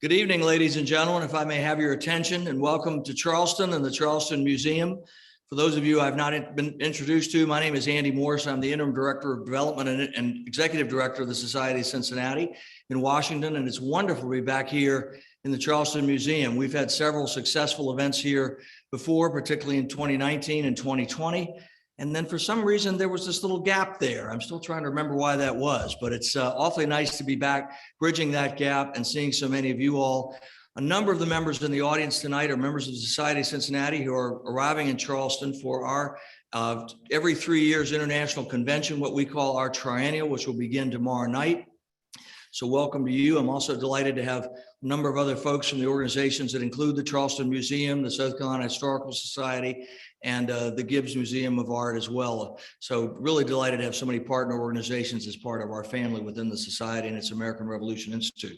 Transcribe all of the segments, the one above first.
Good evening, ladies and gentlemen. If I may have your attention, and welcome to Charleston and the Charleston Museum. For those of you I've not been introduced to, my name is Andy Morris. I'm the Interim Director of Development and Executive Director of the Society of Cincinnati in Washington, and it's wonderful to be back here in the Charleston Museum. We've had several successful events here before, particularly in 2019 and 2020. And then for some reason, there was this little gap there. I'm still trying to remember why that was, but it's awfully nice to be back, bridging that gap and seeing so many of you all. A number of the members in the audience tonight are members of the Society of Cincinnati who are arriving in Charleston for our every 3 years international convention, what we call our triennial, which will begin tomorrow night. So welcome to you. I'm also delighted to have a number of other folks from the organizations that include the Charleston Museum, the South Carolina Historical Society, and the Gibbs Museum of Art as well. So really delighted to have so many partner organizations as part of our family within the Society and its American Revolution Institute.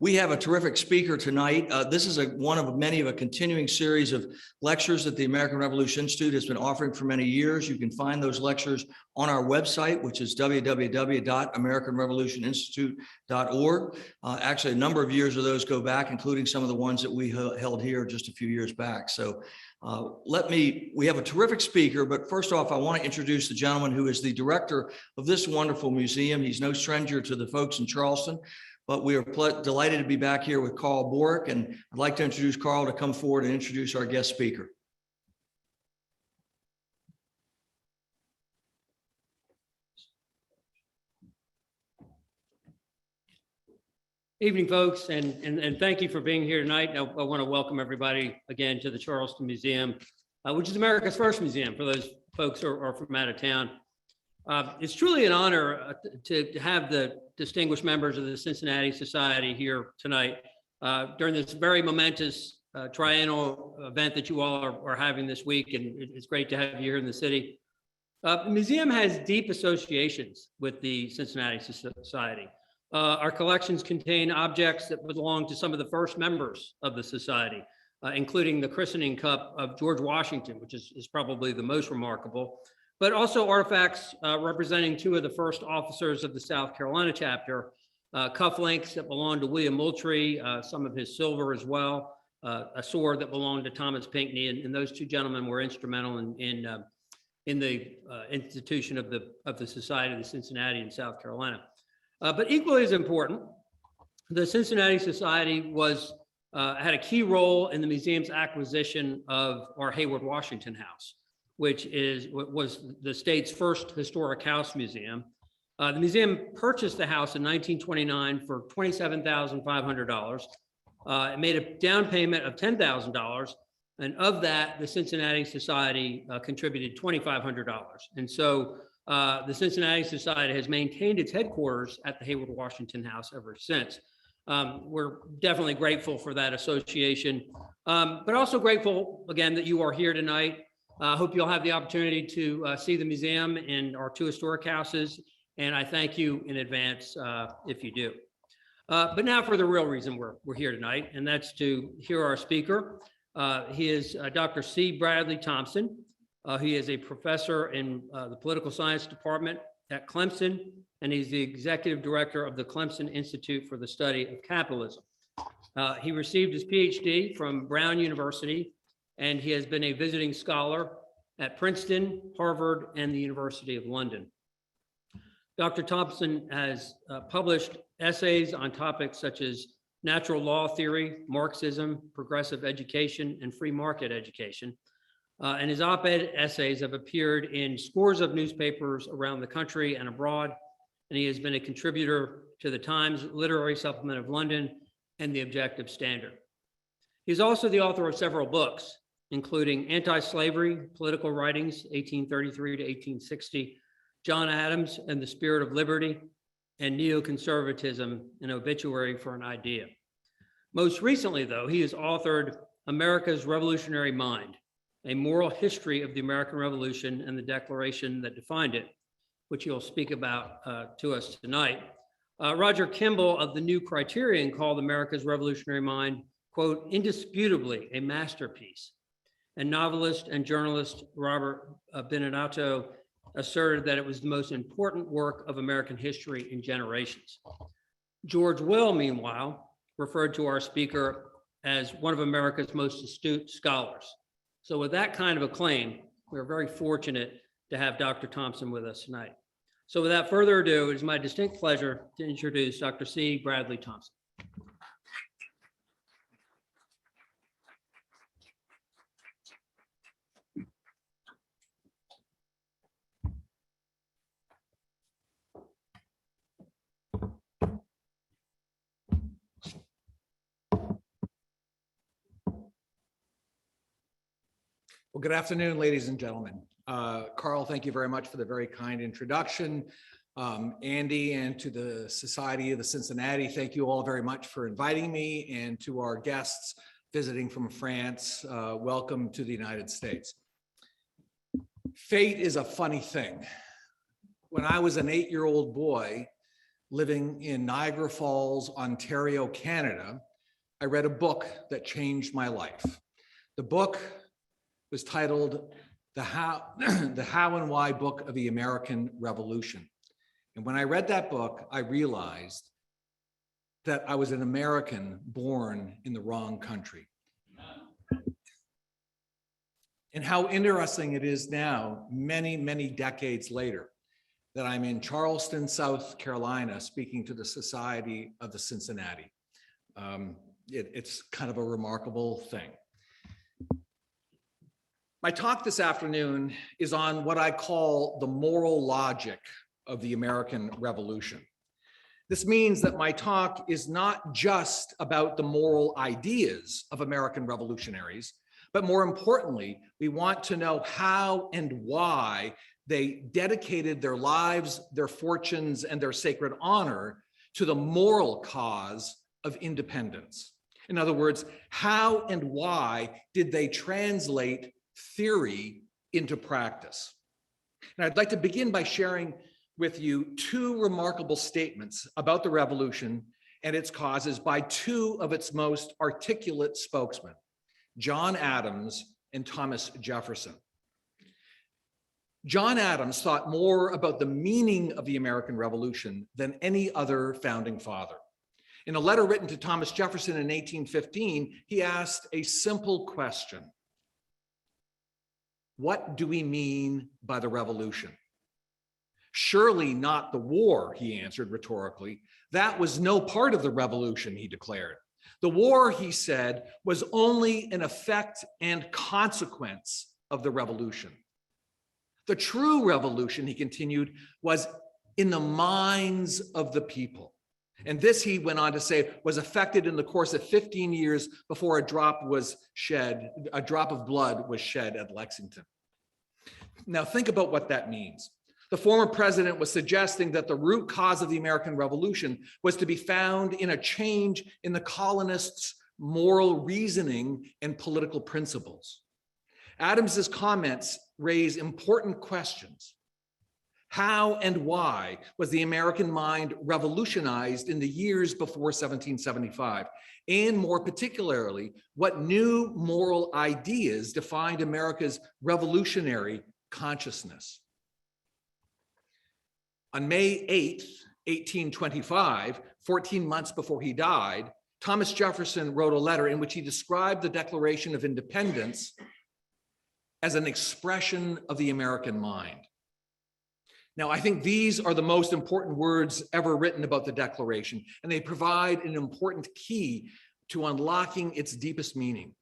We have a terrific speaker tonight. This is one of many of a continuing series of lectures that the American Revolution Institute has been offering for many years. You can find those lectures on our website, which is www.americanrevolutioninstitute.org. Actually, a number of years of those go back, including some of the ones that we held here just a few years back. So we have a terrific speaker, but first off, I want to introduce the gentleman who is the director of this wonderful museum. He's no stranger to the folks in Charleston. But we are delighted to be back here with Carl Borick, and I'd like to introduce Carl to come forward and introduce our guest speaker. Evening, folks, and thank you for being here tonight. I want to welcome everybody again to the Charleston Museum, which is America's first museum for those folks who are from out of town. It's truly an honor to have the distinguished members of the Cincinnati Society here tonight during this very momentous triennial event that you all are having this week, and it's great to have you here in the city. The museum has deep associations with the Cincinnati Society. Our collections contain objects that belong to some of the first members of the Society, including the christening cup of George Washington, which is probably the most remarkable, but also artifacts representing two of the first officers of the South Carolina chapter, cufflinks that belonged to William Moultrie, some of his silver as well, a sword that belonged to Thomas Pinckney, and those two gentlemen were instrumental in the institution of the Society of the Cincinnati in South Carolina. But equally as important, the Cincinnati Society had a key role in the museum's acquisition of our Hayward Washington House, which was the state's first historic house museum. The museum purchased the house in 1929 for $27,500. It made a down payment of $10,000, and of that, the Cincinnati Society contributed $2,500. And so the Cincinnati Society has maintained its headquarters at the Hayward Washington House ever since. We're definitely grateful for that association, but also grateful, again, that you are here tonight. I hope you'll have the opportunity to see the museum and our two historic houses, and I thank you in advance if you do. But now for the real reason we're here tonight, and that's to hear our speaker. He is Dr. C. Bradley Thompson. He is a professor in the political science department at Clemson, and he's the executive director of the Clemson Institute for the Study of Capitalism. He received his PhD from Brown University, and he has been a visiting scholar at Princeton, Harvard, and the University of London. Dr. Thompson has published essays on topics such as natural law theory, Marxism, progressive education, and free market education. And his op-ed essays have appeared in scores of newspapers around the country and abroad, and he has been a contributor to the Times Literary Supplement of London and the Objective Standard. He's also the author of several books, including Anti-Slavery, Political Writings, 1833 to 1860, John Adams and the Spirit of Liberty, and Neoconservatism, an Obituary for an Idea. Most recently, though, he has authored America's Revolutionary Mind, a moral history of the American Revolution and the declaration that defined it, which he'll speak about to us tonight. Roger Kimball of the New Criterion called America's Revolutionary Mind, quote, indisputably a masterpiece. And novelist and journalist Robert Benedetto asserted that it was the most important work of American history in generations. George Will, meanwhile, referred to our speaker as one of America's most astute scholars. So with that kind of acclaim, we're very fortunate to have Dr. Thompson with us tonight. So without further ado, it is my distinct pleasure to introduce Dr. C. Bradley Thompson. Well, good afternoon, ladies and gentlemen. Carl, thank you very much for the very kind introduction. Andy, and to the Society of the Cincinnati, thank you all very much for inviting me, and to our guests visiting from France, welcome to the United States. Fate is a funny thing. When I was an 8-year-old boy living in Niagara Falls, Ontario, Canada, I read a book that changed my life. The book was titled the How and Why Book of the American Revolution. And when I read that book, I realized that I was an American born in the wrong country. And how interesting it is now, many, many decades later, that I'm in Charleston, South Carolina, speaking to the Society of the Cincinnati. It's kind of a remarkable thing. My talk this afternoon is on what I call the moral logic of the American Revolution. This means that my talk is not just about the moral ideas of American revolutionaries, but more importantly, we want to know how and why they dedicated their lives, their fortunes, and their sacred honor to the moral cause of independence. In other words, how and why did they translate theory into practice? And I'd like to begin by sharing with you two remarkable statements about the revolution and its causes by two of its most articulate spokesmen, John Adams and Thomas Jefferson. John Adams thought more about the meaning of the American Revolution than any other founding father. In a letter written to Thomas Jefferson in 1815, he asked a simple question: what do we mean by the revolution? Surely not the war, he answered rhetorically. That was no part of the revolution, he declared. The war, he said, was only an effect and consequence of the revolution. The true revolution, he continued, was in the minds of the people. And this, he went on to say, was effected in the course of 15 years before a drop of blood was shed at Lexington. Now think about what that means. The former president was suggesting that the root cause of the American Revolution was to be found in a change in the colonists' moral reasoning and political principles. Adams's comments raise important questions. How and why was the American mind revolutionized in the years before 1775? And more particularly, what new moral ideas defined America's revolutionary consciousness? On May 8th, 1825, 14 months before he died, Thomas Jefferson wrote a letter in which he described the Declaration of Independence as an expression of the American mind. Now, I think these are the most important words ever written about the Declaration, and they provide an important key to unlocking its deepest meaning.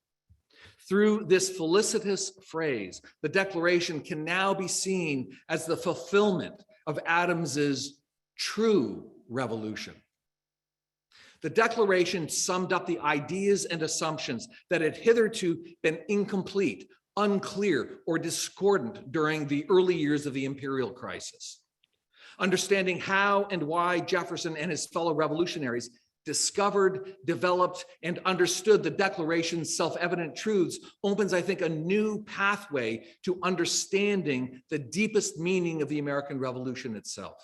Through this felicitous phrase, the Declaration can now be seen as the fulfillment of Adams's true revolution. The Declaration summed up the ideas and assumptions that had hitherto been incomplete, unclear, or discordant during the early years of the imperial crisis. Understanding how and why Jefferson and his fellow revolutionaries discovered, developed, and understood the Declaration's self-evident truths opens, I think, a new pathway to understanding the deepest meaning of the American Revolution itself.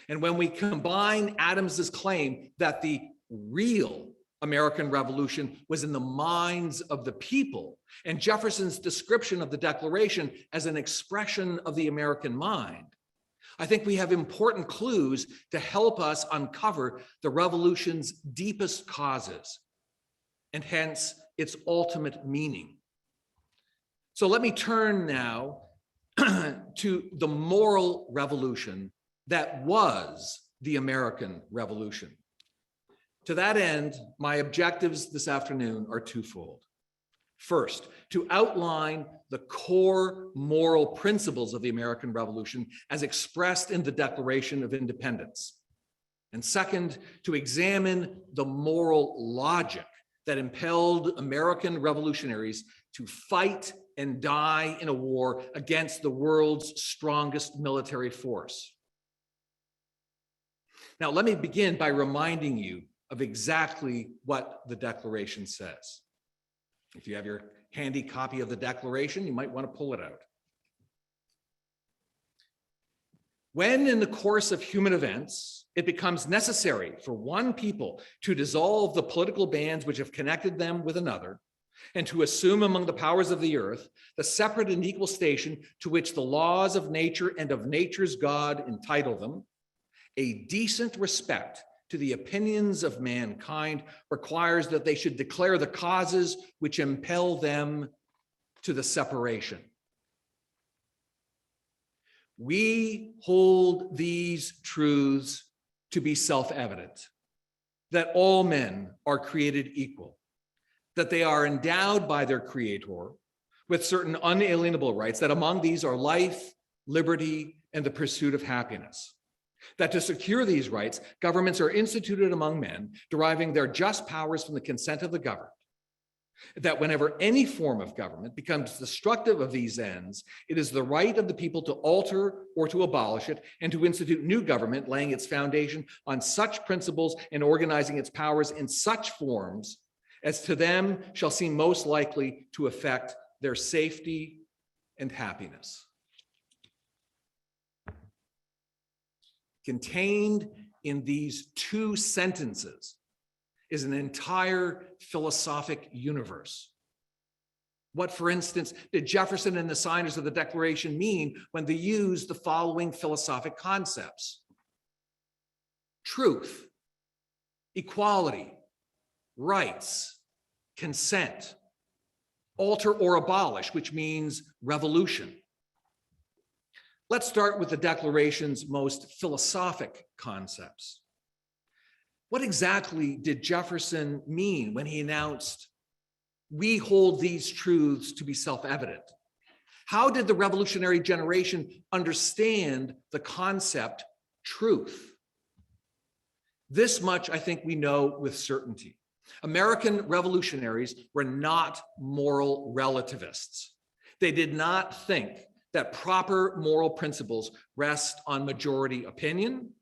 And when we combine Adams's claim that the real American Revolution was in the minds of the people, and Jefferson's description of the Declaration as an expression of the American mind, I think we have important clues to help us uncover the revolution's deepest causes and hence its ultimate meaning. So let me turn now to the moral revolution that was the American Revolution. To that end, my objectives this afternoon are twofold. First, to outline the core moral principles of the American Revolution as expressed in the Declaration of Independence. And second, to examine the moral logic that impelled American revolutionaries to fight and die in a war against the world's strongest military force. Now, let me begin by reminding you of exactly what the Declaration says. If you have your handy copy of the Declaration, you might want to pull it out. When in the course of human events, it becomes necessary for one people to dissolve the political bands which have connected them with another, and to assume among the powers of the earth the separate and equal station to which the laws of nature and of nature's God entitle them, a decent respect to the opinions of mankind requires that they should declare the causes which impel them to the separation. We hold these truths to be self-evident, that all men are created equal, that they are endowed by their Creator with certain unalienable rights, that among these are life, liberty, and the pursuit of happiness. That to secure these rights, governments are instituted among men, deriving their just powers from the consent of the governed. That whenever any form of government becomes destructive of these ends, it is the right of the people to alter or to abolish it, and to institute new government, laying its foundation on such principles and organizing its powers in such forms as to them shall seem most likely to affect their safety and happiness. Contained in these two sentences is an entire philosophic universe. What, for instance, did Jefferson and the signers of the Declaration mean when they used the following philosophic concepts? Truth, equality, rights, consent, alter or abolish, which means revolution. Let's start with the Declaration's most philosophic concepts. What exactly did Jefferson mean when he announced, "We hold these truths to be self-evident"? How did the revolutionary generation understand the concept truth? This much I think we know with certainty. American revolutionaries were not moral relativists. They did not think that proper moral principles rest on majority opinion,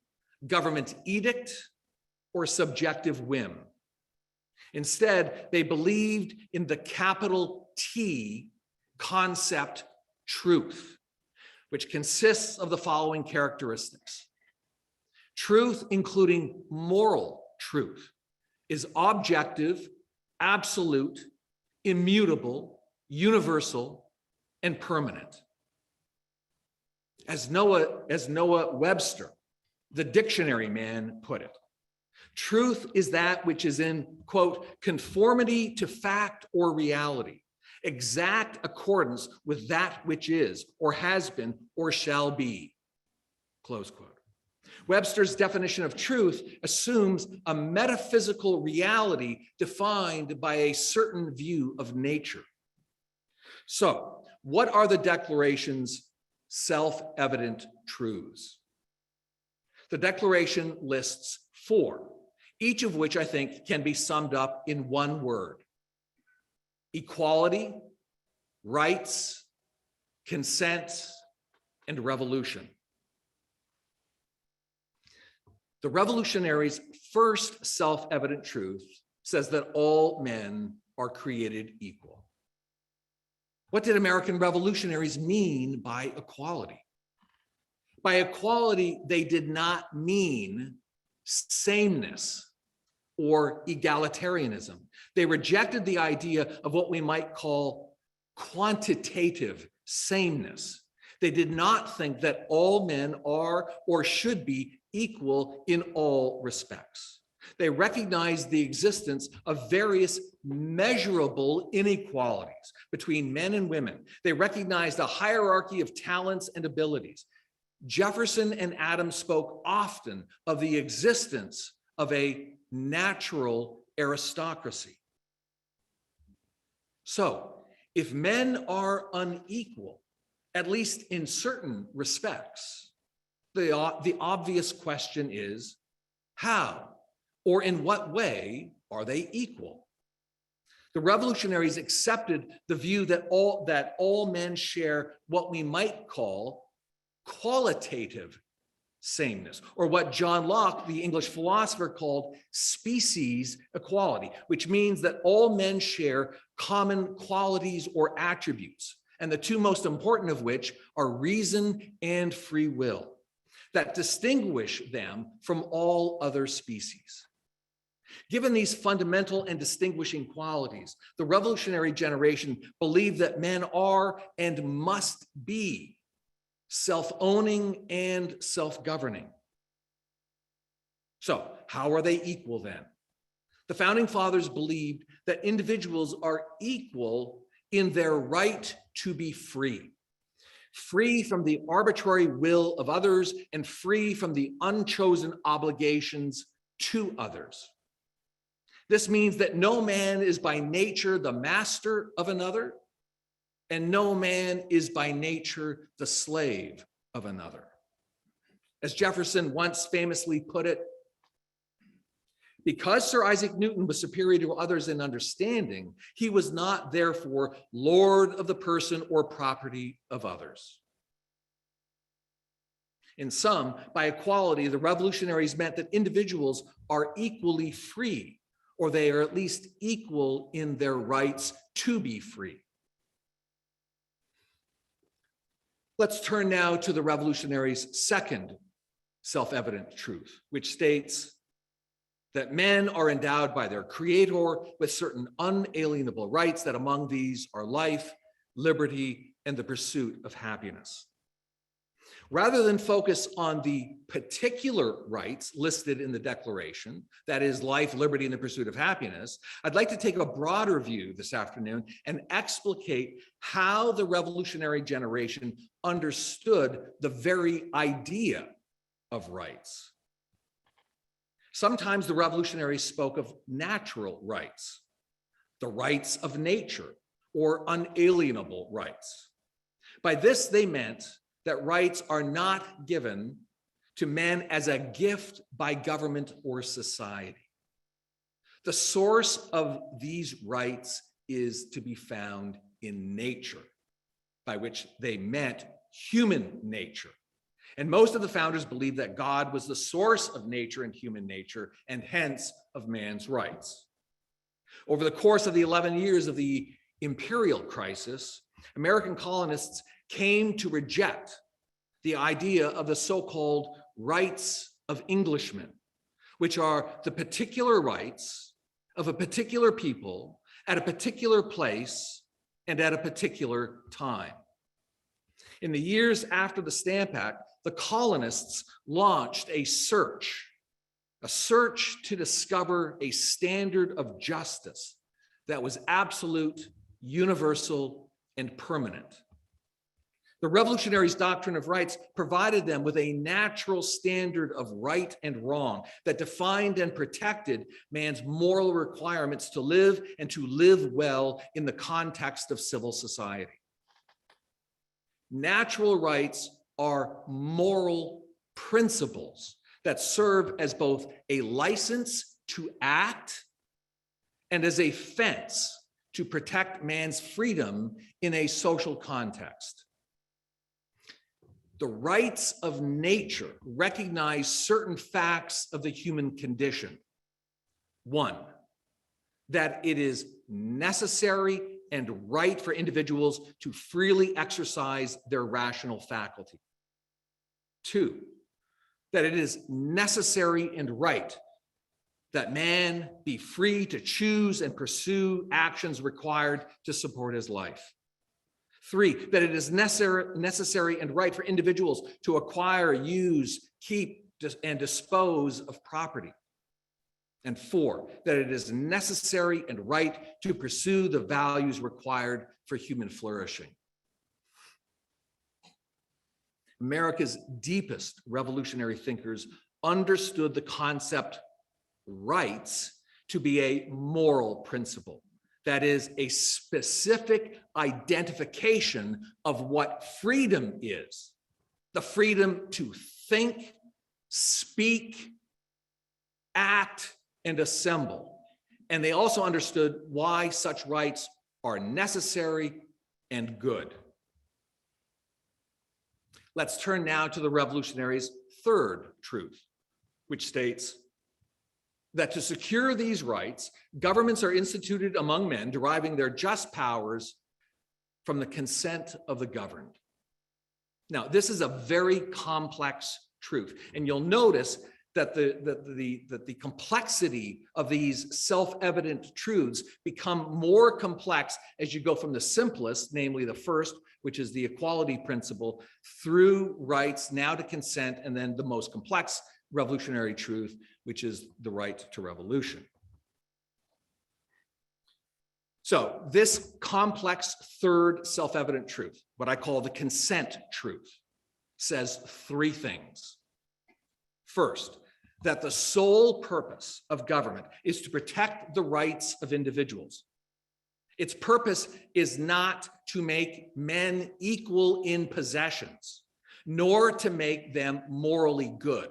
government edict, or subjective whim. Instead, they believed in the capital T concept truth, which consists of the following characteristics. Truth, including moral truth, is objective, absolute, immutable, universal, and permanent. As Noah Webster, the dictionary man, put it, truth is that which is in, quote, conformity to fact or reality, exact accordance with that which is, or has been, or shall be, close quote. Webster's definition of truth assumes a metaphysical reality defined by a certain view of nature. So, what are the Declaration's self-evident truths? The Declaration lists 4, each of which I think can be summed up in one word: equality, rights, consent, and revolution. The revolutionaries' first self-evident truth says that all men are created equal. What did American revolutionaries mean by equality? By equality, they did not mean sameness or egalitarianism. They rejected the idea of what we might call quantitative sameness. They did not think that all men are or should be equal in all respects. They recognized the existence of various measurable inequalities between men and women. They recognized a hierarchy of talents and abilities. Jefferson and Adams spoke often of the existence of a natural aristocracy. So, if men are unequal, at least in certain respects, the obvious question is, how or in what way are they equal? The revolutionaries accepted the view that all men share what we might call qualitative sameness, or what John Locke, the English philosopher, called species equality, which means that all men share common qualities or attributes, and the two most important of which are reason and free will, that distinguish them from all other species. Given these fundamental and distinguishing qualities, the revolutionary generation believed that men are and must be self-owning and self-governing. So, how are they equal then? The founding fathers believed that individuals are equal in their right to be free, free from the arbitrary will of others and free from the unchosen obligations to others. This means that no man is by nature the master of another, and no man is by nature the slave of another. As Jefferson once famously put it, because Sir Isaac Newton was superior to others in understanding, he was not therefore lord of the person or property of others. In sum, by equality, the revolutionaries meant that individuals are equally free, or they are at least equal in their rights to be free. Let's turn now to the revolutionaries' second self-evident truth, which states that men are endowed by their creator with certain unalienable rights, that among these are life, liberty, and the pursuit of happiness. Rather than focus on the particular rights listed in the Declaration, that is life, liberty, and the pursuit of happiness, I'd like to take a broader view this afternoon and explicate how the revolutionary generation understood the very idea of rights. Sometimes the revolutionaries spoke of natural rights, the rights of nature, or unalienable rights. By this, they meant that rights are not given to men as a gift by government or society. The source of these rights is to be found in nature, by which they meant human nature. And most of the founders believed that God was the source of nature and human nature, and hence of man's rights. Over the course of the 11 years of the imperial crisis, American colonists came to reject the idea of the so-called rights of Englishmen, which are the particular rights of a particular people at a particular place and at a particular time. In the years after the Stamp Act, the colonists launched a search to discover a standard of justice that was absolute, universal, and permanent. The revolutionaries' doctrine of rights provided them with a natural standard of right and wrong that defined and protected man's moral requirements to live and to live well in the context of civil society. Natural rights are moral principles that serve as both a license to act and as a fence to protect man's freedom in a social context. The rights of nature recognize certain facts of the human condition. One, that it is necessary and right for individuals to freely exercise their rational faculty. Two, that it is necessary and right that man be free to choose and pursue actions required to support his life. 3, that it is necessary and right for individuals to acquire, use, keep, and dispose of property. And 4, that it is necessary and right to pursue the values required for human flourishing. America's deepest revolutionary thinkers understood the concept rights to be a moral principle. That is a specific identification of what freedom is. The freedom to think, speak, act, and assemble. And they also understood why such rights are necessary and good. Let's turn now to the revolutionaries' third truth, which states that to secure these rights, governments are instituted among men, deriving their just powers from the consent of the governed. Now, this is a very complex truth, and you'll notice that the complexity of these self-evident truths become more complex as you go from the simplest, namely the first, which is the equality principle, through rights, now to consent, and then the most complex revolutionary truth, which is the right to revolution. So this complex third self-evident truth, what I call the consent truth, says 3 things. First, that the sole purpose of government is to protect the rights of individuals. Its purpose is not to make men equal in possessions, nor to make them morally good.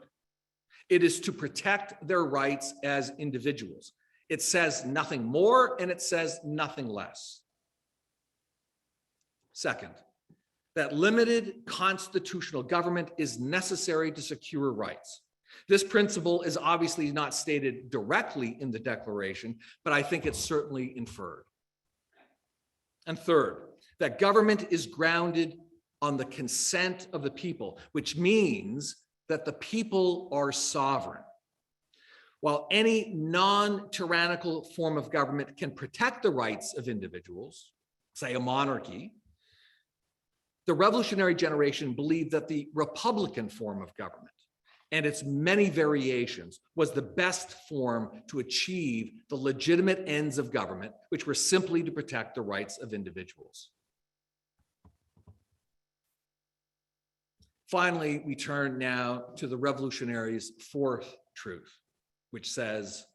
It is to protect their rights as individuals. It says nothing more and it says nothing less. Second, that limited constitutional government is necessary to secure rights. This principle is obviously not stated directly in the Declaration, but I think it's certainly inferred. And third, that government is grounded on the consent of the people, which means that the people are sovereign. While any non-tyrannical form of government can protect the rights of individuals, say a monarchy, the revolutionary generation believed that the republican form of government and its many variations was the best form to achieve the legitimate ends of government, which were simply to protect the rights of individuals. Finally, we turn now to the revolutionaries' fourth truth, which says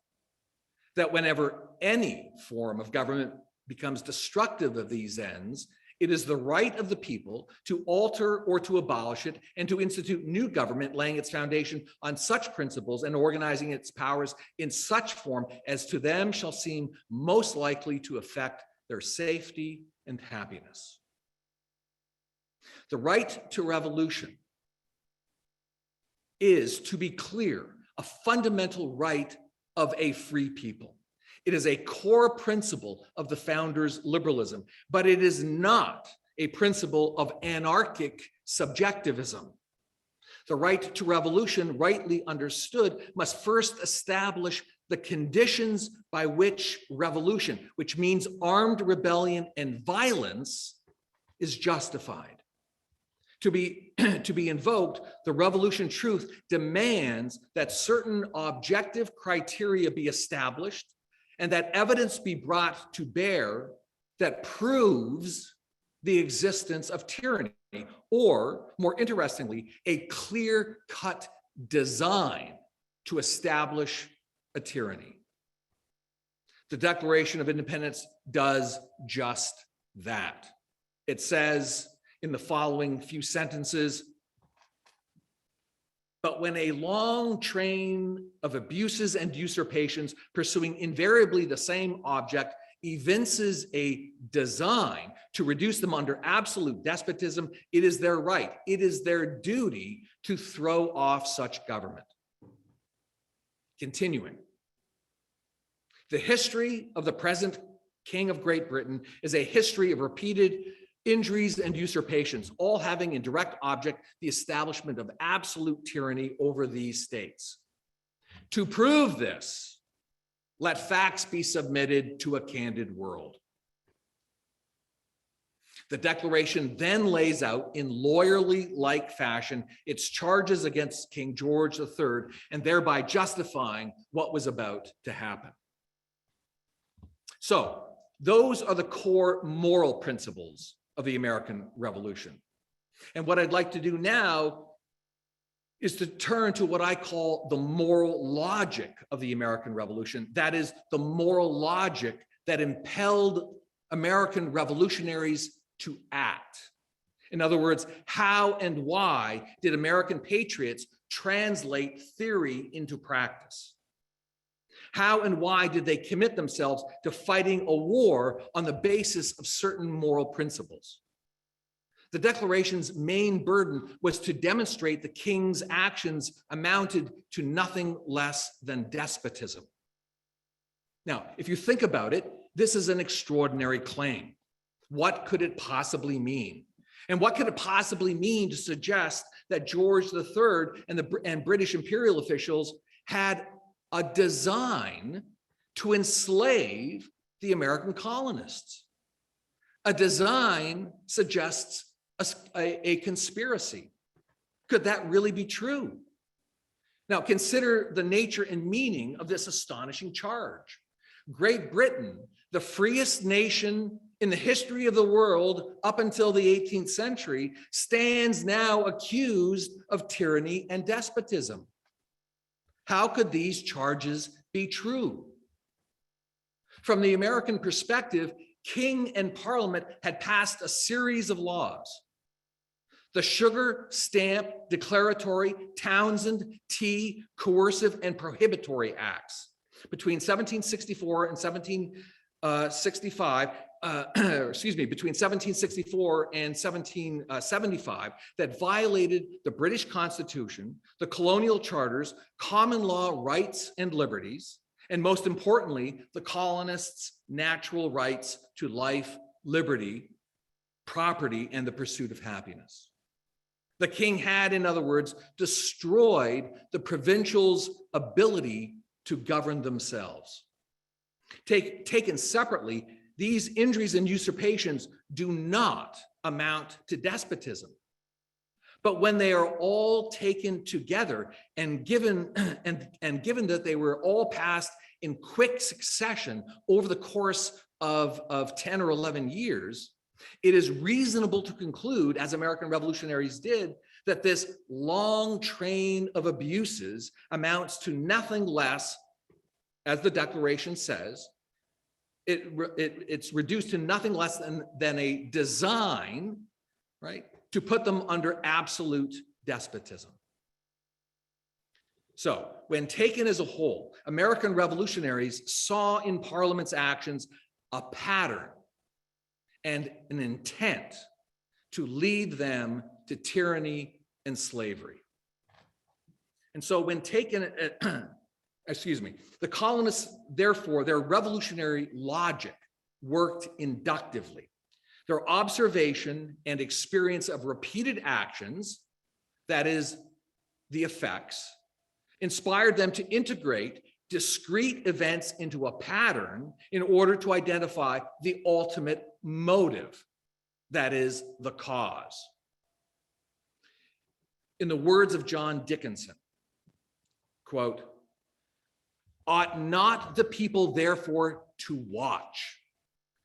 that whenever any form of government becomes destructive of these ends, it is the right of the people to alter or to abolish it and to institute new government, laying its foundation on such principles and organizing its powers in such form as to them shall seem most likely to affect their safety and happiness. The right to revolution is, to be clear, a fundamental right of a free people. It is a core principle of the founders' liberalism, but it is not a principle of anarchic subjectivism. The right to revolution, rightly understood, must first establish the conditions by which revolution, which means armed rebellion and violence, is justified. To be invoked, the revolution truth demands that certain objective criteria be established and that evidence be brought to bear that proves the existence of tyranny, or more interestingly, a clear-cut design to establish a tyranny. The Declaration of Independence does just that. It says in the following few sentences, but when a long train of abuses and usurpations pursuing invariably the same object evinces a design to reduce them under absolute despotism, it is their right, it is their duty to throw off such government. Continuing, the history of the present King of Great Britain is a history of repeated injuries and usurpations, all having in direct object the establishment of absolute tyranny over these states. To prove this, let facts be submitted to a candid world. The Declaration then lays out in lawyerly-like fashion its charges against King George III, and thereby justifying what was about to happen. So those are the core moral principles of the American Revolution. And what I'd like to do now is to turn to what I call the moral logic of the American Revolution. That is the moral logic that impelled American revolutionaries to act. In other words, how and why did American patriots translate theory into practice? How and why did they commit themselves to fighting a war on the basis of certain moral principles? The Declaration's main burden was to demonstrate the king's actions amounted to nothing less than despotism. Now, if you think about it, this is an extraordinary claim. What could it possibly mean? And what could it possibly mean to suggest that George III and British imperial officials had a design to enslave the American colonists? A design suggests a conspiracy. Could that really be true? Now, consider the nature and meaning of this astonishing charge. Great Britain, the freest nation in the history of the world up until the 18th century, stands now accused of tyranny and despotism. How could these charges be true? From the American perspective, King and Parliament had passed a series of laws. The Sugar, Stamp, Declaratory, Townshend, Tea, Coercive, and Prohibitory Acts between 1764 and 1765, between 1764 and 1775, that violated the British Constitution, the colonial charters, common law rights and liberties, and most importantly, the colonists' natural rights to life, liberty, property, and the pursuit of happiness. The king had, in other words, destroyed the provincials' ability to govern themselves. Taken separately, these injuries and usurpations do not amount to despotism. But when they are all taken together and given that they were all passed in quick succession over the course of 10 or 11 years, it is reasonable to conclude, as American revolutionaries did, that this long train of abuses amounts to nothing less, as the Declaration says, it's reduced to nothing less than a design, right, to put them under absolute despotism. So, when taken as a whole, American revolutionaries saw in Parliament's actions a pattern and an intent to lead them to tyranny and slavery. And so when taken, the colonists, therefore, their revolutionary logic worked inductively. Their observation and experience of repeated actions, that is, the effects, inspired them to integrate discrete events into a pattern in order to identify the ultimate motive, that is, the cause. In the words of John Dickinson, quote, "Ought not the people therefore to watch,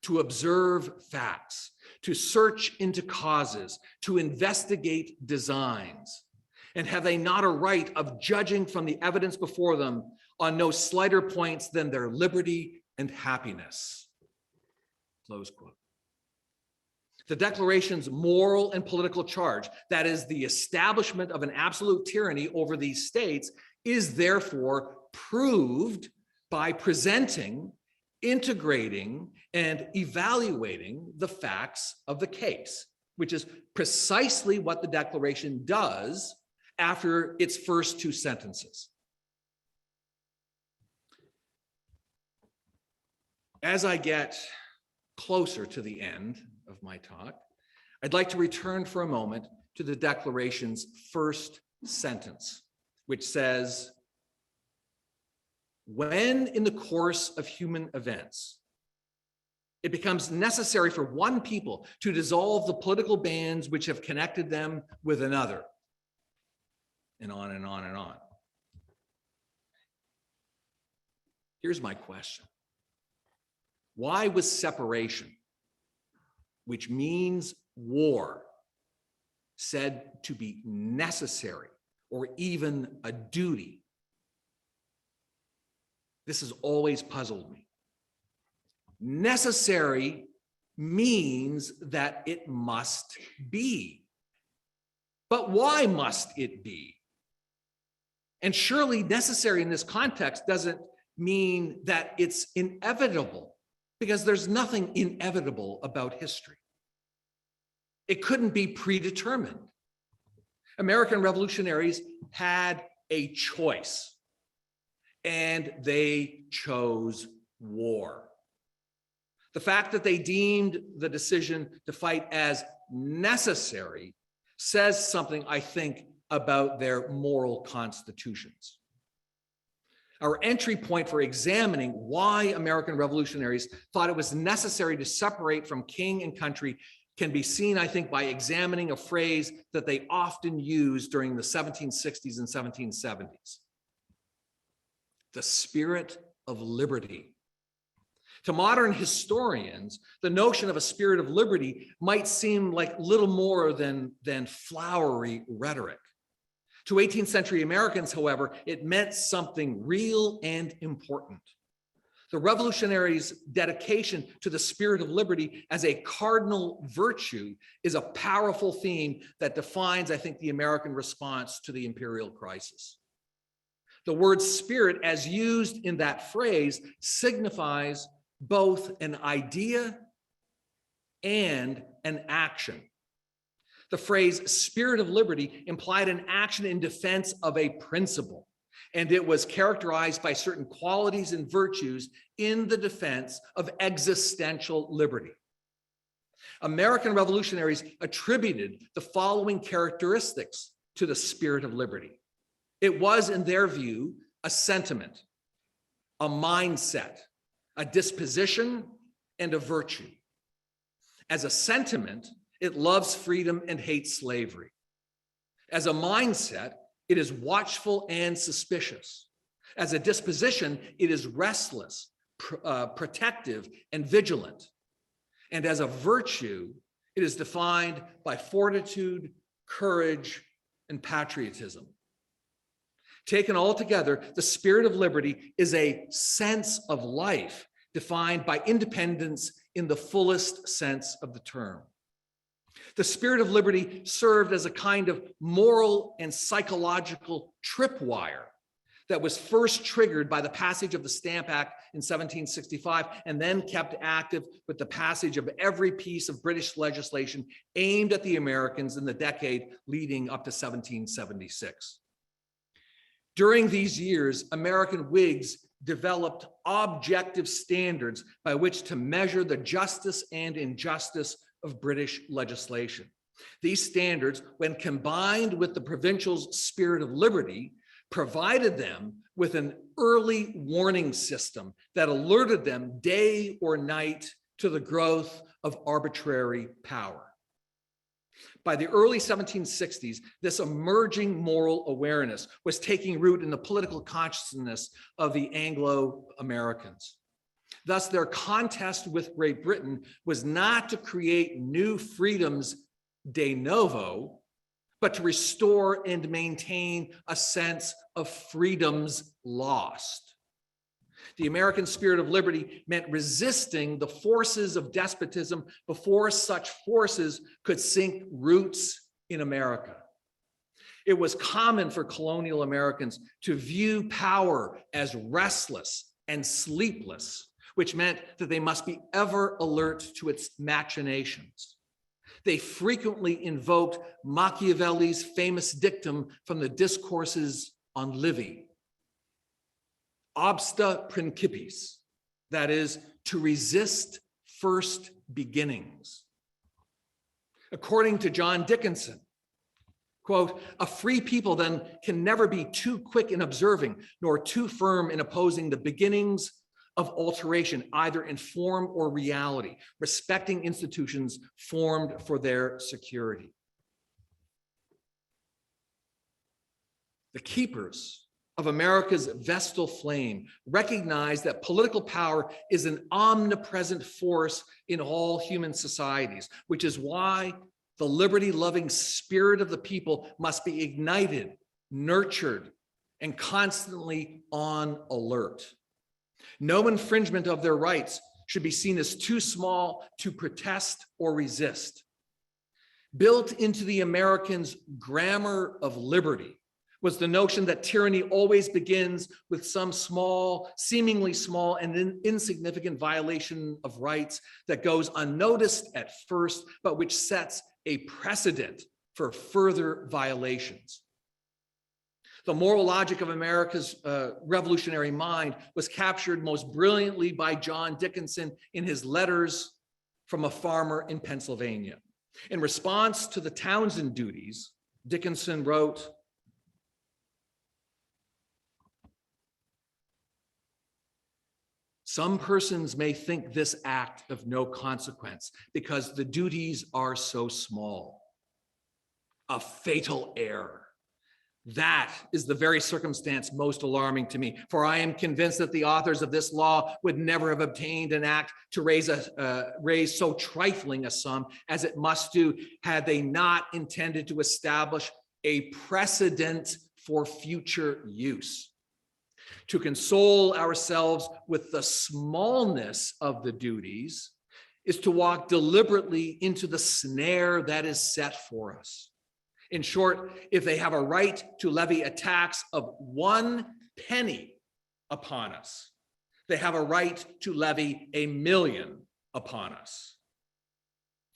to observe facts, to search into causes, to investigate designs? And have they not a right of judging from the evidence before them on no slighter points than their liberty and happiness?" Close quote. The Declaration's moral and political charge, that is the establishment of an absolute tyranny over these states, is therefore proved by presenting, integrating, and evaluating the facts of the case, which is precisely what the Declaration does after its first two sentences. As I get closer to the end of my talk, I'd like to return for a moment to the Declaration's first sentence, which says, "When in the course of human events, It becomes necessary for one people to dissolve the political bands which have connected them with another. And on and on and on. Here's my question. Why was separation, which means war, said to be necessary or even a duty? This has always puzzled me. Necessary means that it must be. But why must it be? And surely necessary in this context doesn't mean that it's inevitable, because there's nothing inevitable about history. It couldn't be predetermined. American revolutionaries had a choice, and they chose war. The fact that they deemed the decision to fight as necessary says something, I think, about their moral constitutions. Our entry point for examining why American revolutionaries thought it was necessary to separate from king and country can be seen, I think, by examining a phrase that they often used during the 1760s and 1770s. The spirit of liberty. To modern historians, the notion of a spirit of liberty might seem like little more than flowery rhetoric. To 18th century Americans, however, it meant something real and important. The revolutionaries' dedication to the spirit of liberty as a cardinal virtue is a powerful theme that defines, I think, the American response to the imperial crisis. The word spirit, as used in that phrase, signifies both an idea and an action. The phrase spirit of liberty implied an action in defense of a principle, and it was characterized by certain qualities and virtues in the defense of existential liberty. American revolutionaries attributed the following characteristics to the spirit of liberty. It was, in their view, a sentiment, a mindset, a disposition, and a virtue. As a sentiment, it loves freedom and hates slavery. As a mindset, it is watchful and suspicious. As a disposition, it is restless, protective, and vigilant. And as a virtue, it is defined by fortitude, courage, and patriotism. Taken all together, the spirit of liberty is a sense of life defined by independence in the fullest sense of the term. The spirit of liberty served as a kind of moral and psychological tripwire that was first triggered by the passage of the Stamp Act in 1765 and then kept active with the passage of every piece of British legislation aimed at the Americans in the decade leading up to 1776. During these years, American Whigs developed objective standards by which to measure the justice and injustice of British legislation. These standards, when combined with the provincials' spirit of liberty, provided them with an early warning system that alerted them day or night to the growth of arbitrary power. By the early 1760s, this emerging moral awareness was taking root in the political consciousness of the Anglo-Americans. Thus, their contest with Great Britain was not to create new freedoms de novo, but to restore and maintain a sense of freedoms lost. The American spirit of liberty meant resisting the forces of despotism before such forces could sink roots in America. It was common for colonial Americans to view power as restless and sleepless, which meant that they must be ever alert to its machinations. They frequently invoked Machiavelli's famous dictum from the Discourses on Livy, obsta principiis, that is, to resist first beginnings. According to John Dickinson, quote, "A free people then can never be too quick in observing, nor too firm in opposing the beginnings of alteration, either in form or reality, respecting institutions formed for their security. The keepers of America's vestal flame recognize that political power is an omnipresent force in all human societies, which is why the liberty-loving spirit of the people must be ignited, nurtured, and constantly on alert. No infringement of their rights should be seen as too small to protest or resist. Built into the Americans' grammar of liberty was the notion that tyranny always begins with some small, seemingly small and insignificant violation of rights that goes unnoticed at first, but which sets a precedent for further violations. The moral logic of America's revolutionary mind was captured most brilliantly by John Dickinson in his Letters from a Farmer in Pennsylvania. In response to the Townsend duties, Dickinson wrote, "Some persons may think this act of no consequence because the duties are so small. A fatal error. That is the very circumstance most alarming to me, for I am convinced that the authors of this law would never have obtained an act to raise so trifling a sum as it must do had they not intended to establish a precedent for future use. To console ourselves with the smallness of the duties is to walk deliberately into the snare that is set for us. In short, if they have a right to levy a tax of 1 penny upon us, they have a right to levy 1,000,000 upon us.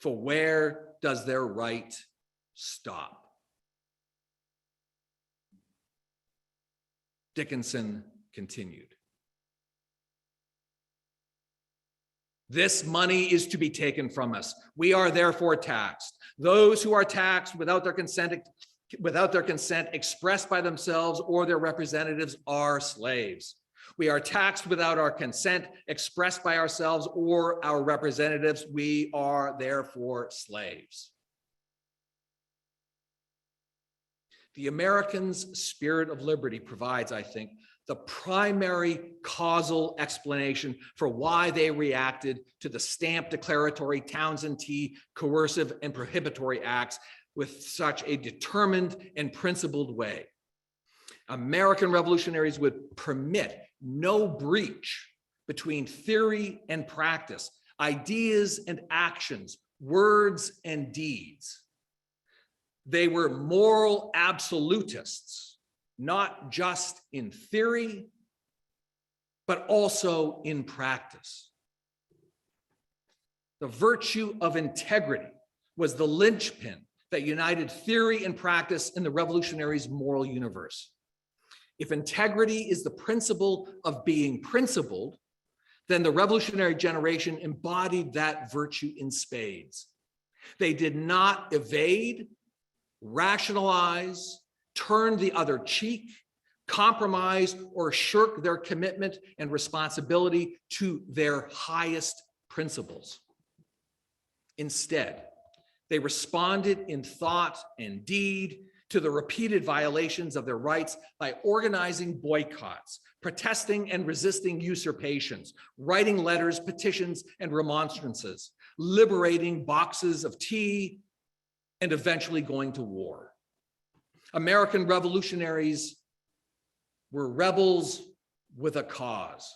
For where does their right stop?" Dickinson continued, "This money is to be taken from us. We are therefore taxed. Those who are taxed without their consent expressed by themselves or their representatives are slaves. We are taxed without our consent expressed by ourselves or our representatives. We are therefore slaves." The Americans' spirit of liberty provides, I think, the primary causal explanation for why they reacted to the stamp declaratory Townsend T coercive and prohibitory acts with such a determined and principled way. American revolutionaries would permit no breach between theory and practice, ideas and actions, words and deeds. They were moral absolutists, not just in theory, but also in practice. The virtue of integrity was the linchpin that united theory and practice in the revolutionaries' moral universe. If integrity is the principle of being principled, then the revolutionary generation embodied that virtue in spades. They did not evade, rationalize, turn the other cheek, compromise, or shirk their commitment and responsibility to their highest principles. Instead, they responded in thought and deed to the repeated violations of their rights by organizing boycotts, protesting and resisting usurpations, writing letters, petitions, and remonstrances, liberating boxes of tea, and eventually going to war. American revolutionaries were rebels with a cause.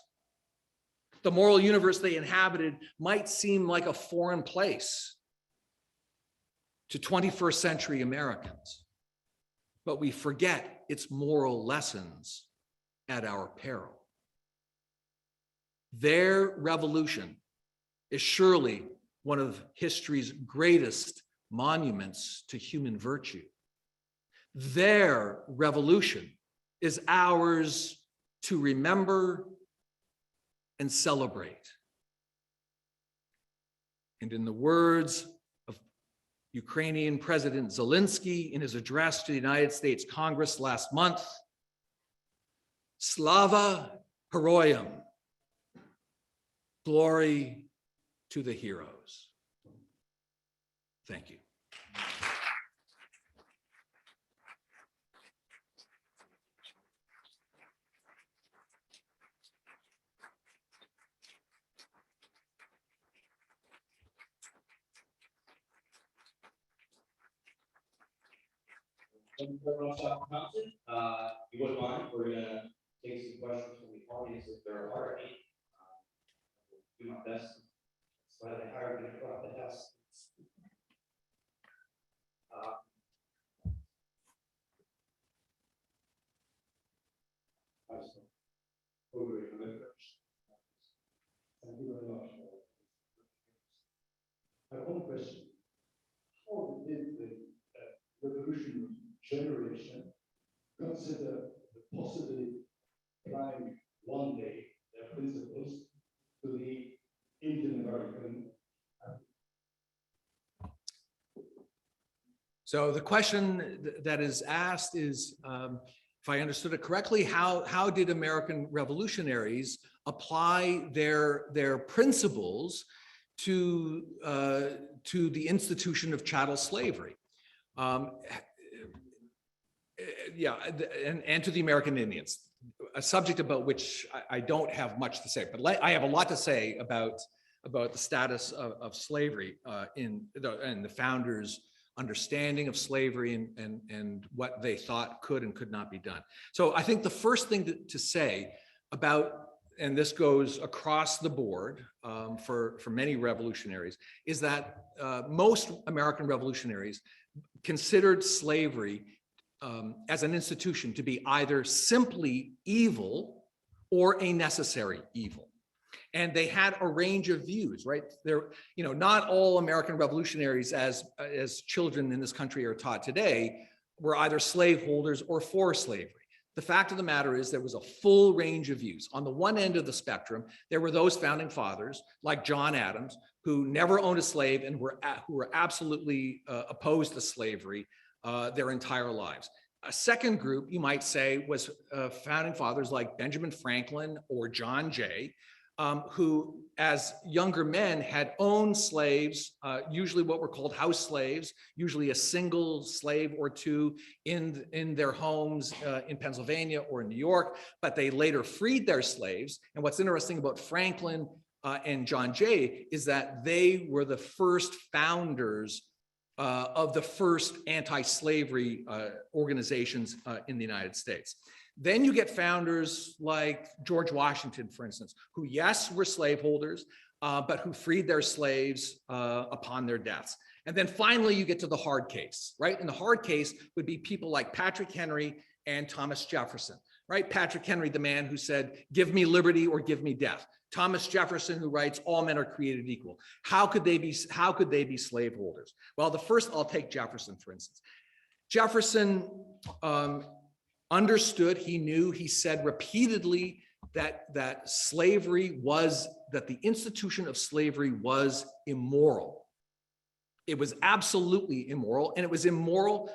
The moral universe they inhabited might seem like a foreign place to 21st century Americans, but we forget its moral lessons at our peril. Their revolution is surely one of history's greatest monuments to human virtue. Their revolution is ours to remember and celebrate. And in the words of Ukrainian President Zelensky in his address to the United States Congress last month, Slava Heroyam, Glory to the heroes. Thank you. Thank you very much, Dr. Thompson. If you wouldn't mind, we're gonna take some questions from the audience if there are any. I'll do my best. Slightly higher than throughout the house. Thank you very much. I have one question. How did the revolutionary generation consider the possibility of applying one day their principles to the Indian American? So the question that is asked is, if I understood it correctly, how did American revolutionaries apply their principles to the institution of chattel slavery? Yeah, and to the American Indians, a subject about which I don't have much to say, but I have a lot to say about the status of slavery and the founders' understanding of slavery and what they thought could and could not be done. So I think the first thing to say about, and this goes across the board for many revolutionaries, is that most American revolutionaries considered slavery as an institution to be either simply evil or a necessary evil. And they had a range of views, right? Not all American revolutionaries, as children in this country are taught today, were either slaveholders or for slavery. The fact of the matter is there was a full range of views. On the one end of the spectrum, there were those founding fathers like John Adams, who never owned a slave and who were absolutely opposed to slavery their entire lives. A second group, you might say, was founding fathers like Benjamin Franklin or John Jay, who, as younger men, had owned slaves, usually what were called house slaves, usually a single slave or two in their homes in Pennsylvania or in New York, but they later freed their slaves. And what's interesting about Franklin and John Jay is that they were the first founders of the first anti-slavery organizations in the United States. Then you get founders like George Washington, for instance, who, yes, were slaveholders, but who freed their slaves upon their deaths. And then finally, you get to the hard case, right? And the hard case would be people like Patrick Henry and Thomas Jefferson, right? Patrick Henry, the man who said, "Give me liberty or give me death." Thomas Jefferson, who writes, "All men are created equal." How could they be slaveholders? Well, I'll take Jefferson, for instance. Jefferson understood, he said repeatedly that the institution of slavery was immoral. It was absolutely immoral, and it was immoral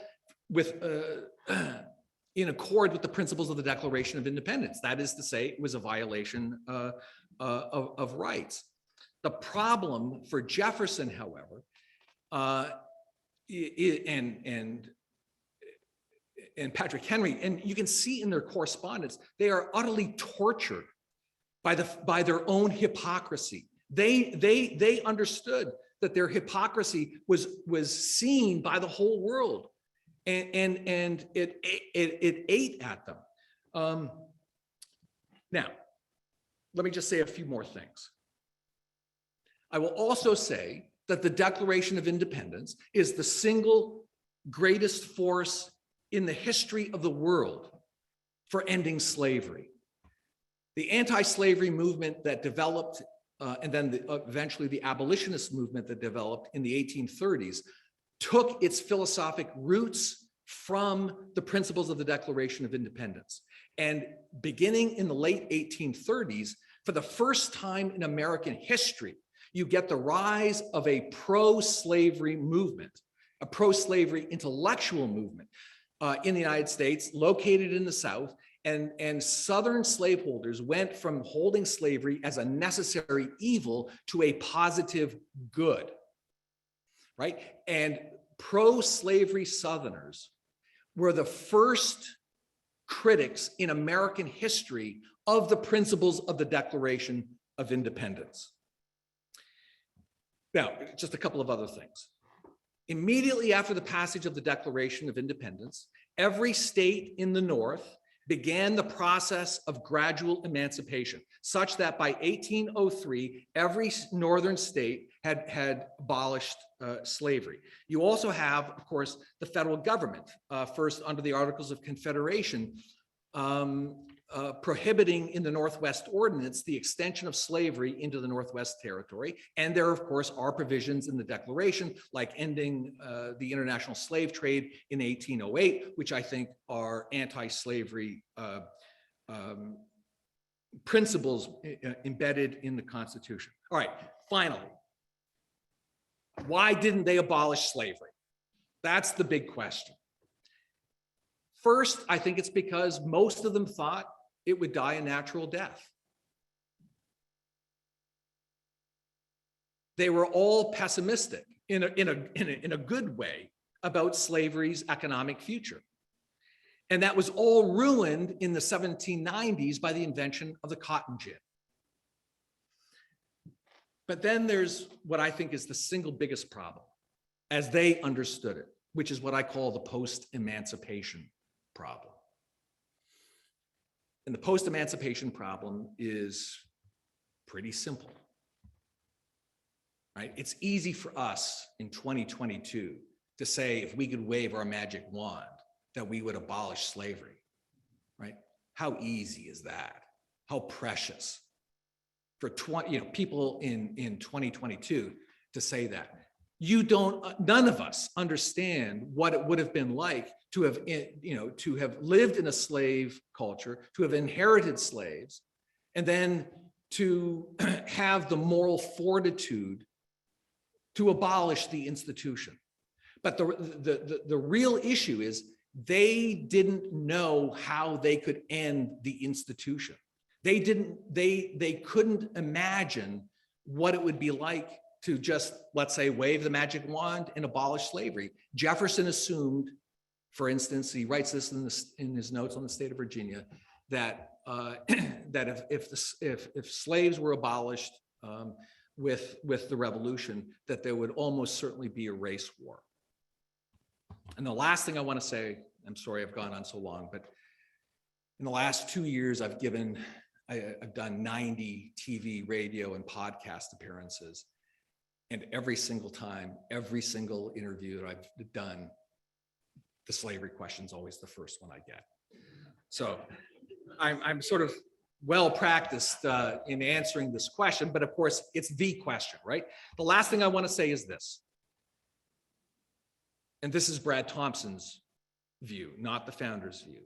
in accord with the principles of the Declaration of Independence. That is to say, it was a violation of rights. The problem for Jefferson, however, and Patrick Henry, and you can see in their correspondence, they are utterly tortured by their own hypocrisy. They understood that their hypocrisy was seen by the whole world, and it ate at them. Now, let me just say a few more things. I will also say that the Declaration of Independence is the single greatest force in the history of the world for ending slavery. The anti-slavery movement that developed, and then eventually the abolitionist movement that developed in the 1830s, took its philosophic roots from the principles of the Declaration of Independence. And beginning in the late 1830s, for the first time in American history, you get the rise of a pro-slavery movement, a pro-slavery intellectual movement in the United States, located in the South, And Southern slaveholders went from holding slavery as a necessary evil to a positive good, right? And pro-slavery Southerners were the first critics in American history of the principles of the Declaration of Independence. Now, just a couple of other things. Immediately after the passage of the Declaration of Independence, every state in the North began the process of gradual emancipation, such that by 1803, every northern state had abolished slavery. You also have, of course, the federal government, first under the Articles of Confederation, prohibiting in the Northwest Ordinance the extension of slavery into the Northwest Territory. And there, of course, are provisions in the Declaration, like ending the international slave trade in 1808, which I think are anti-slavery principles embedded in the Constitution. All right, finally, why didn't they abolish slavery? That's the big question. First, I think it's because most of them thought it would die a natural death. They were all pessimistic in a good way about slavery's economic future. And that was all ruined in the 1790s by the invention of the cotton gin. But then there's what I think is the single biggest problem, as they understood it, which is what I call the post-emancipation problem. And the post-emancipation problem is pretty simple, right? It's easy for us in 2022 to say, if we could wave our magic wand, that we would abolish slavery, right? How easy is that? How precious for people in 2022 to say that. None of us understand what it would have been like to have lived in a slave culture, to have inherited slaves, and then to have the moral fortitude to abolish the institution. But the real issue is they didn't know how they could end the institution. They couldn't imagine what it would be like to just, let's say, wave the magic wand and abolish slavery. Jefferson assumed, for instance, he writes this in his notes on the state of Virginia, that if slaves were abolished with the revolution, that there would almost certainly be a race war. And the last thing I want to say, I'm sorry I've gone on so long, but in the last 2 years, I've done 90 TV, radio, and podcast appearances. And every single time, every single interview that I've done, the slavery question is always the first one I get. So I'm sort of well practiced in answering this question, but of course it's the question, right? The last thing I want to say is this, and this is Brad Thompson's view, not the founder's view.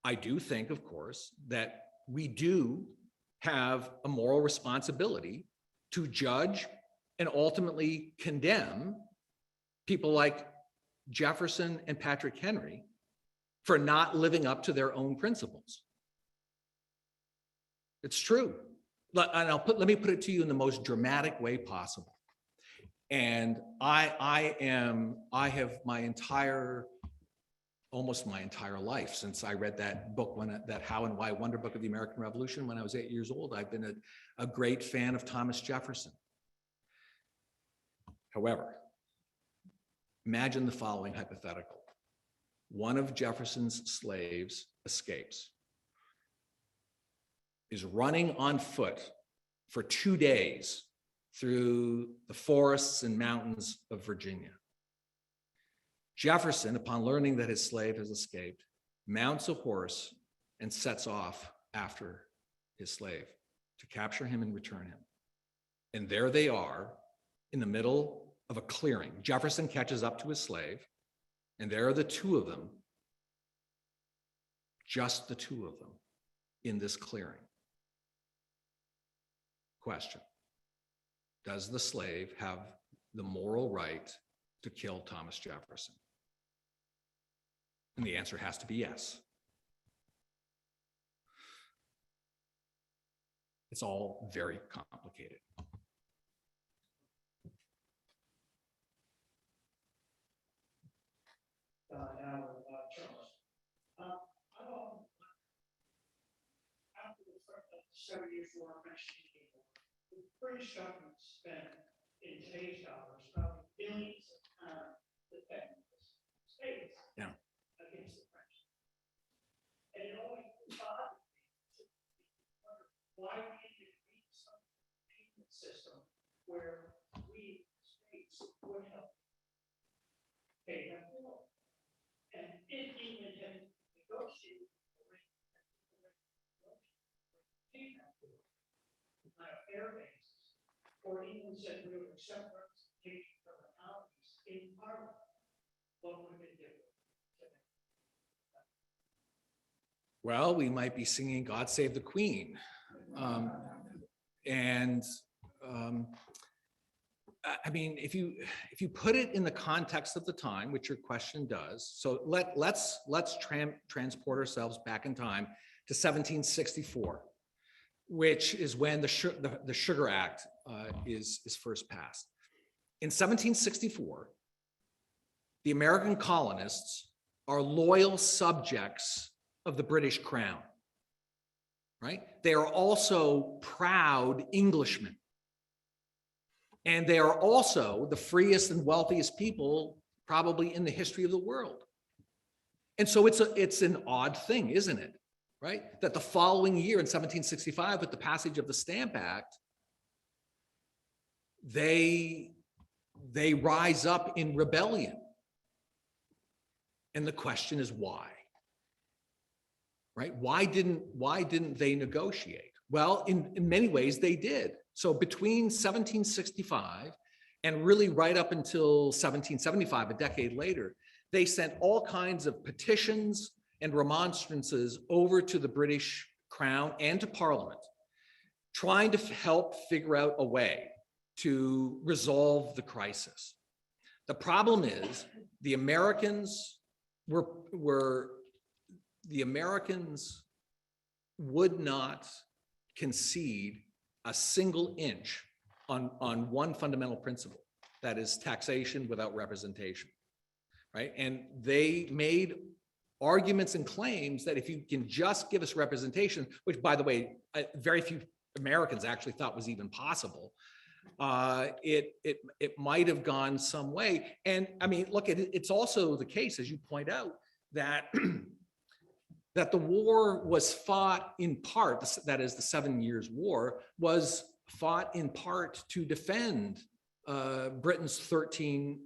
I do think, of course, that we do have a moral responsibility to judge and ultimately condemn people like Jefferson and Patrick Henry for not living up to their own principles. It's true. And let me put it to you in the most dramatic way possible. And I have almost my entire life since I read that book, that How and Why Wonder book of the American Revolution when I was 8 years old. I've been a great fan of Thomas Jefferson. However, imagine the following hypothetical. One of Jefferson's slaves escapes, is running on foot for 2 days through the forests and mountains of Virginia. Jefferson, upon learning that his slave has escaped, mounts a horse and sets off after his slave to capture him and return him. And there they are in the middle of a clearing. Jefferson catches up to his slave, and there are the two of them, just the two of them, in this clearing. Question: does the slave have the moral right to kill Thomas Jefferson? And the answer has to be yes. It's all very complicated. Charles. After the 7 Years' War, the British government spent, in today's dollars, probably billions of pounds defending the states against the French. And it always bothered me to wonder why we didn't reach some payment system where we states would help pay that bill. And if England had negotiated on a fair basis, or England said we would accept representation from the colonies in Parliament, what would have been different today? Well, we might be singing God Save the Queen. I mean, if you put it in the context of the time, which your question does, so let's transport ourselves back in time to 1764, which is when the Sugar Act is first passed. In 1764, the American colonists are loyal subjects of the British Crown, right? They are also proud Englishmen. And they are also the freest and wealthiest people probably in the history of the world. And so it's an odd thing, isn't it? Right? That the following year in 1765, with the passage of the Stamp Act, they rise up in rebellion. And the question is why? Right? Why didn't they negotiate? Well, in many ways they did. So between 1765 and really right up until 1775, a decade later, they sent all kinds of petitions and remonstrances over to the British Crown and to Parliament, trying to help figure out a way to resolve the crisis. The problem is the Americans would not concede a single inch on one fundamental principle, that is taxation without representation, right? And they made arguments and claims that if you can just give us representation, which by the way, very few Americans actually thought was even possible, it might have gone some way. And I mean, look, it's also the case, as you point out, that that the war was fought in part, that is the 7 Years' War, was fought in part to defend Britain's 13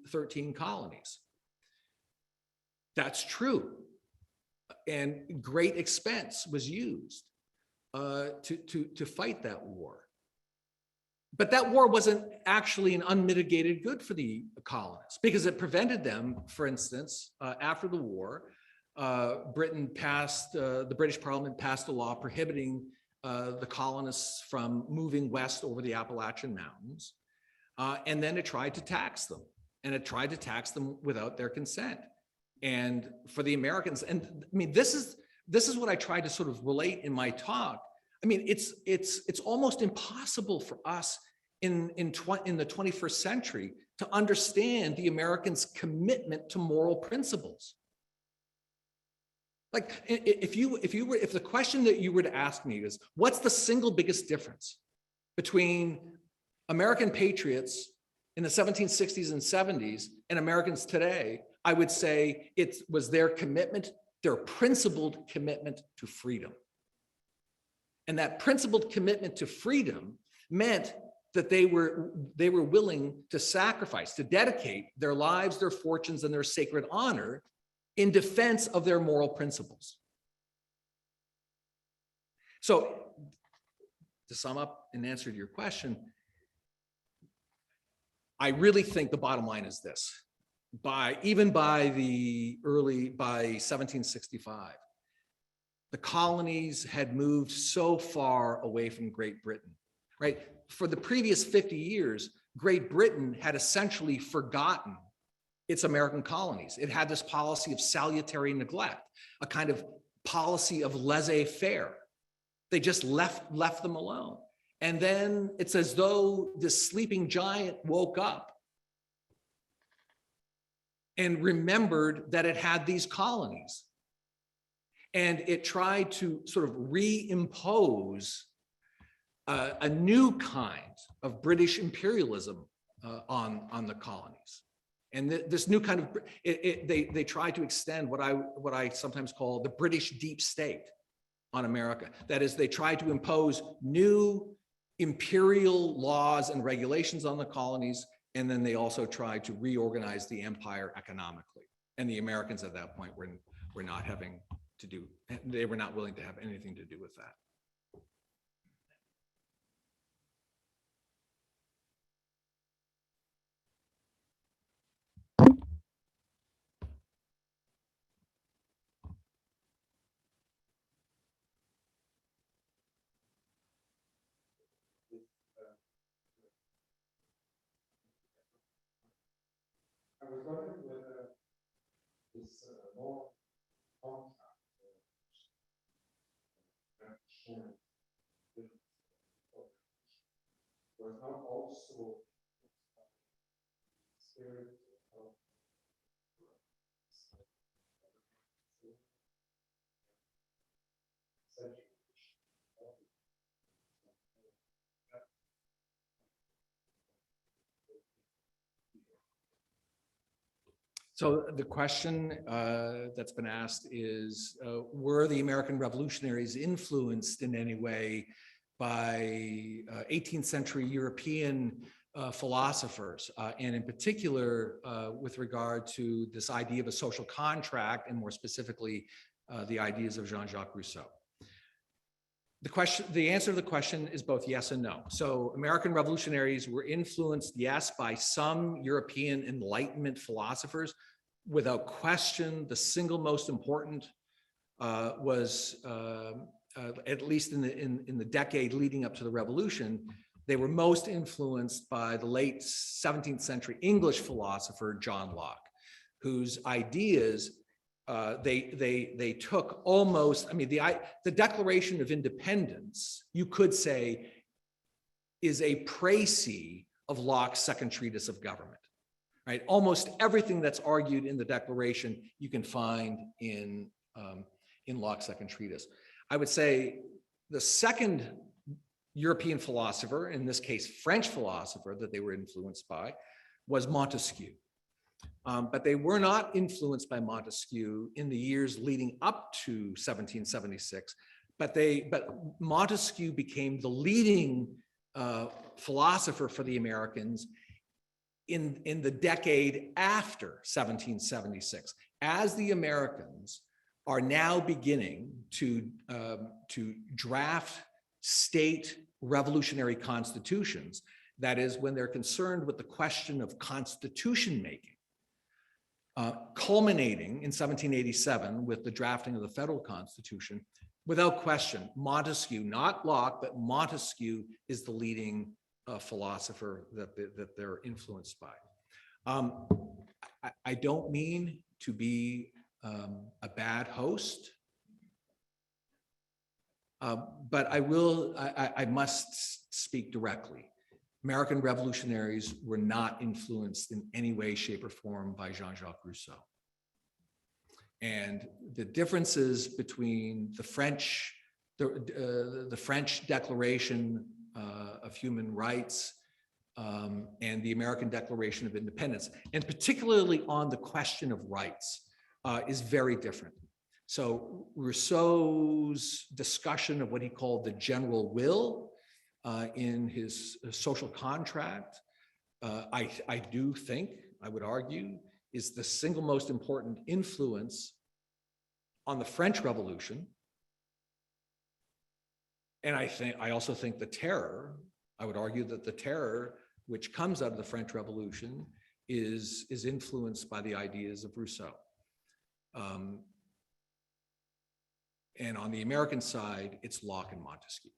colonies. That's true. And great expense was used to fight that war. But that war wasn't actually an unmitigated good for the colonists, because it prevented them, for instance, after the war, the British Parliament passed a law prohibiting the colonists from moving west over the Appalachian Mountains. And then it tried to tax them, and it tried to tax them without their consent. And for the Americans, and I mean, this is what I tried to sort of relate in my talk. I mean, it's almost impossible for us in the 21st century to understand the Americans' commitment to moral principles. Like, if the question that you were to ask me is, what's the single biggest difference between American patriots in the 1760s and 70s and Americans today, I would say it was their commitment, their principled commitment to freedom. And that principled commitment to freedom meant that they were willing to sacrifice, to dedicate their lives, their fortunes, and their sacred honor in defense of their moral principles. So, to sum up and answer to your question, I really think the bottom line is this. Even by 1765, the colonies had moved so far away from Great Britain, right? For the previous 50 years, Great Britain had essentially forgotten its American colonies. It had this policy of salutary neglect, a kind of policy of laissez-faire. They just left them alone. And then it's as though this sleeping giant woke up and remembered that it had these colonies. And it tried to sort of reimpose a new kind of British imperialism on the colonies. And this new kind of, they tried to extend what I sometimes call the British deep state on America. That is, they tried to impose new imperial laws and regulations on the colonies, and then they also tried to reorganize the empire economically. And the Americans at that point were not having to do, they were not willing to have anything to do with that. I was wondering whether this more contact was not also spirit of So the question that's been asked is, were the American Revolutionaries influenced in any way by 18th century European philosophers, and in particular with regard to this idea of a social contract, and more specifically, the ideas of Jean-Jacques Rousseau? The answer to the question is both yes and no. So American revolutionaries were influenced, yes, by some European Enlightenment philosophers. Without question, the single most important was, at least in the decade leading up to the revolution, they were most influenced by the late 17th century English philosopher John Locke, whose ideas they took almost, I mean, the Declaration of Independence, you could say, is a précis of Locke's second treatise of government, right? Almost everything that's argued in the Declaration you can find in Locke's second treatise. I would say the second European philosopher, in this case French philosopher, that they were influenced by was Montesquieu. But they were not influenced by Montesquieu in the years leading up to 1776. But Montesquieu became the leading philosopher for the Americans in the decade after 1776, as the Americans are now beginning to draft state revolutionary constitutions. That is, when they're concerned with the question of constitution making. Culminating in 1787 with the drafting of the federal constitution. Without question, Montesquieu, not Locke, but Montesquieu is the leading philosopher that they're influenced by. I don't mean to be a bad host, but I must speak directly. American revolutionaries were not influenced in any way, shape, or form by Jean-Jacques Rousseau. And the differences between the French Declaration of Human Rights and the American Declaration of Independence, and particularly on the question of rights, is very different. So Rousseau's discussion of what he called the general will in his social contract, I do think, I would argue, is the single most important influence on the French Revolution. And I also think the terror, I would argue that the terror which comes out of the French Revolution is influenced by the ideas of Rousseau. And on the American side, it's Locke and Montesquieu.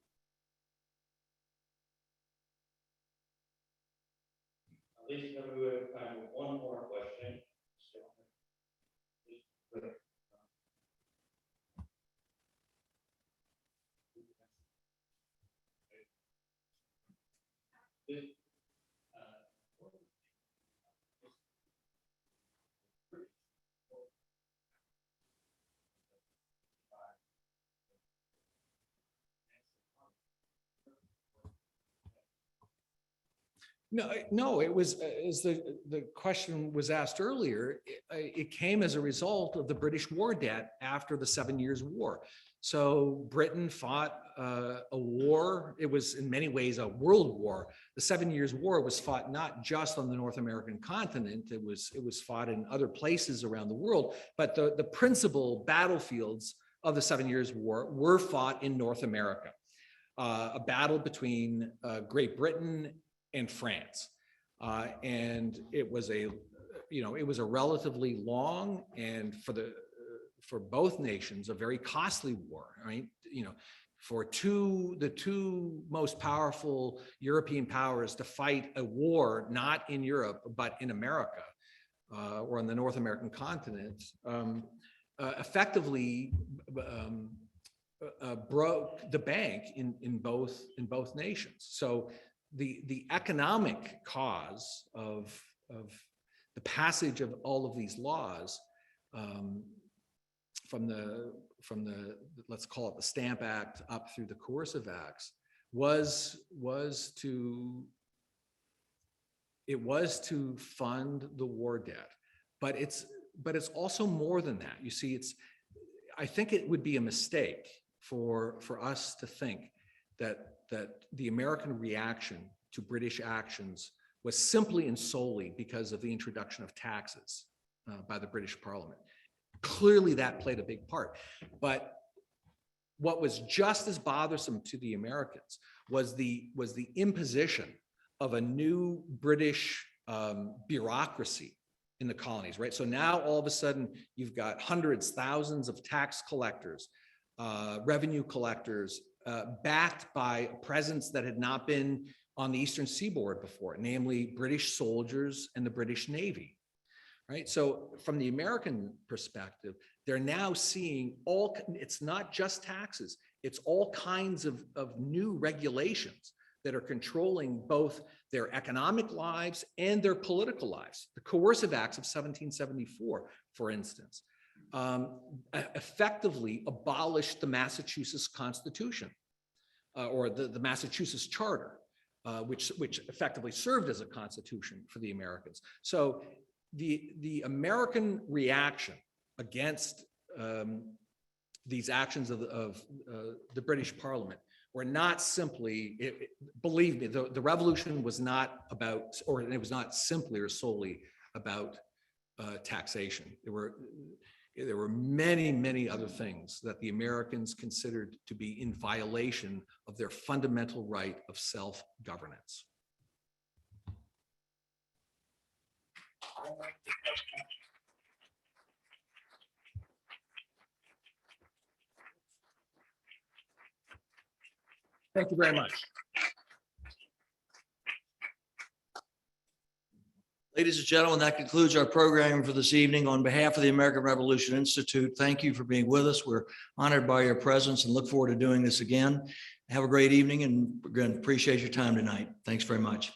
At least we have time for one more question. this, No, it was, as the question was asked earlier, it came as a result of the British war debt after the 7 Years' War. So Britain fought a war. It was in many ways a world war. The 7 Years' War was fought not just on the North American continent. It was fought in other places around the world. But the principal battlefields of the 7 Years' War were fought in North America. A battle between Great Britain and France, and it was a relatively long and for both nations a very costly war. Right, for the two most powerful European powers to fight a war not in Europe but in America or on the North American continent, effectively broke the bank in both nations. So the economic cause of the passage of all of these laws, from the let's call it the Stamp Act up through the Coercive Acts, was to fund the war debt. But it's also more than that. You see, I think it would be a mistake for us to think that the American reaction to British actions was simply and solely because of the introduction of taxes by the British Parliament. Clearly that played a big part. But what was just as bothersome to the Americans was the imposition of a new British bureaucracy in the colonies, right? So now all of a sudden you've got hundreds, thousands of tax collectors, revenue collectors, backed by a presence that had not been on the Eastern Seaboard before, namely British soldiers and the British Navy, right? So from the American perspective, they're now seeing it's not just taxes, it's all kinds of new regulations that are controlling both their economic lives and their political lives. The Coercive Acts of 1774, for instance, effectively abolished the Massachusetts Constitution or the Massachusetts Charter, which effectively served as a constitution for the Americans. So the American reaction against these actions of the British Parliament were not simply, believe me, the revolution was not about, or it was not simply or solely about taxation. There were many, many other things that the Americans considered to be in violation of their fundamental right of self-governance. Thank you very much. Ladies and gentlemen, that concludes our programming for this evening. On behalf of the American Revolution Institute, thank you for being with us. We're honored by your presence and look forward to doing this again. Have a great evening, and again, appreciate your time tonight. Thanks very much.